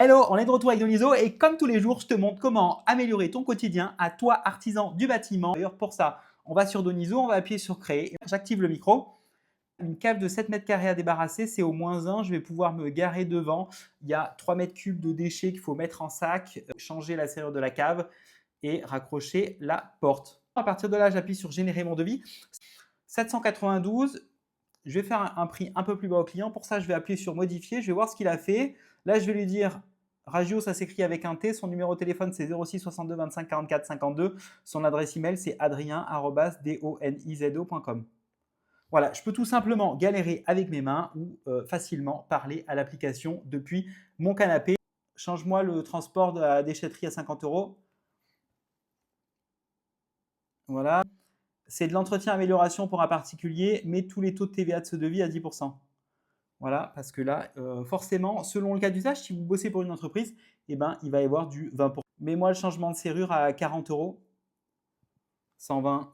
Hello, on est de retour avec Doniso et comme tous les jours, je te montre comment améliorer ton quotidien à toi, artisan du bâtiment. D'ailleurs, pour ça, on va sur Doniso, on va appuyer sur Créer. J'active le micro. Une cave de 7 mètres carrés à débarrasser, c'est au moins un. Je vais pouvoir me garer devant. Il y a 3 mètres cubes de déchets qu'il faut mettre en sac, changer la serrure de la cave et raccrocher la porte. À partir de là, j'appuie sur Générer mon devis. 792. Je vais faire un prix un peu plus bas au client. Pour ça, je vais appuyer sur Modifier. Je vais voir ce qu'il a fait. Là, je vais lui dire Ragio, ça s'écrit avec un T. Son numéro de téléphone, c'est 06 62 25 44 52. Son adresse email, c'est adrien@donizo.com. Voilà, je peux tout simplement galérer avec mes mains ou facilement parler à l'application depuis mon canapé. Change-moi le transport de la déchetterie à 50 €. Voilà. C'est de l'entretien amélioration pour un particulier, mais tous les taux de TVA de ce devis à 10%. Voilà, parce que là, forcément, selon le cas d'usage, si vous bossez pour une entreprise, eh ben, il va y avoir du 20%. Mets-moi le changement de serrure à 40 €. 120,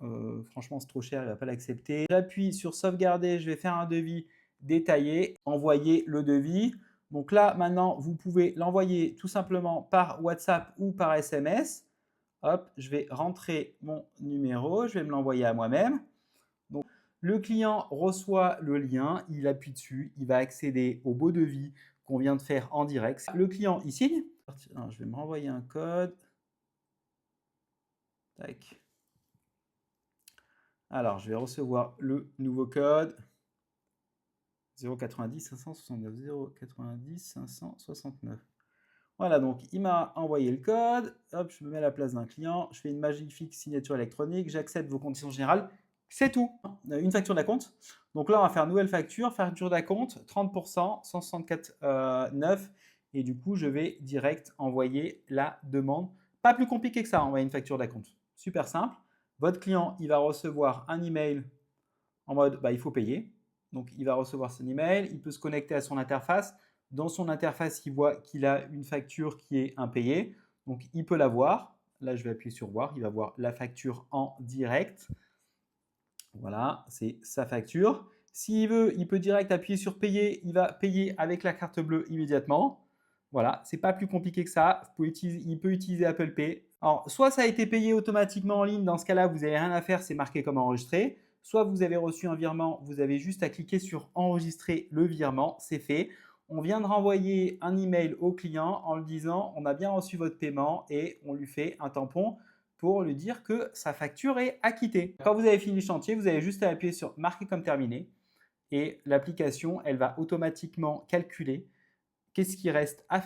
franchement, c'est trop cher, il ne va pas l'accepter. J'appuie sur sauvegarder, je vais faire un devis détaillé, envoyer le devis. Donc là, maintenant, vous pouvez l'envoyer tout simplement par WhatsApp ou par SMS. Hop, je vais rentrer mon numéro, je vais me l'envoyer à moi-même. Donc, le client reçoit le lien, il appuie dessus, il va accéder au beau devis qu'on vient de faire en direct. Le client, il signe. Alors, je vais me renvoyer un code. Tac. Alors, je vais recevoir le nouveau code. 090 569 090 569. Voilà, donc il m'a envoyé le code. Hop, je me mets à la place d'un client. Je fais une magnifique signature électronique. J'accepte vos conditions générales. C'est tout. Une facture d'acompte. Donc là, on va faire nouvelle facture. Facture d'acompte, 30%, 164,9. Et du coup, je vais direct envoyer la demande. Pas plus compliqué que ça, envoyer une facture d'acompte. Super simple. Votre client, il va recevoir un email en mode il faut payer. Donc, il va recevoir son email. Il peut se connecter à son interface. Dans son interface, il voit qu'il a une facture qui est impayée. Donc, il peut la voir. Là, je vais appuyer sur voir. Il va voir la facture en direct. Voilà, c'est sa facture. S'il veut, il peut direct appuyer sur payer. Il va payer avec la carte bleue immédiatement. Voilà, c'est pas plus compliqué que ça. Il peut utiliser Apple Pay. Alors, soit ça a été payé automatiquement en ligne. Dans ce cas-là, vous n'avez rien à faire. C'est marqué comme enregistré. Soit vous avez reçu un virement. Vous avez juste à cliquer sur enregistrer le virement. C'est fait. On vient de renvoyer un email au client en lui disant on a bien reçu votre paiement et on lui fait un tampon pour lui dire que sa facture est acquittée. Quand vous avez fini le chantier, vous avez juste à appuyer sur marquer comme terminé et l'application, elle va automatiquement calculer qu'est-ce qui reste à faire.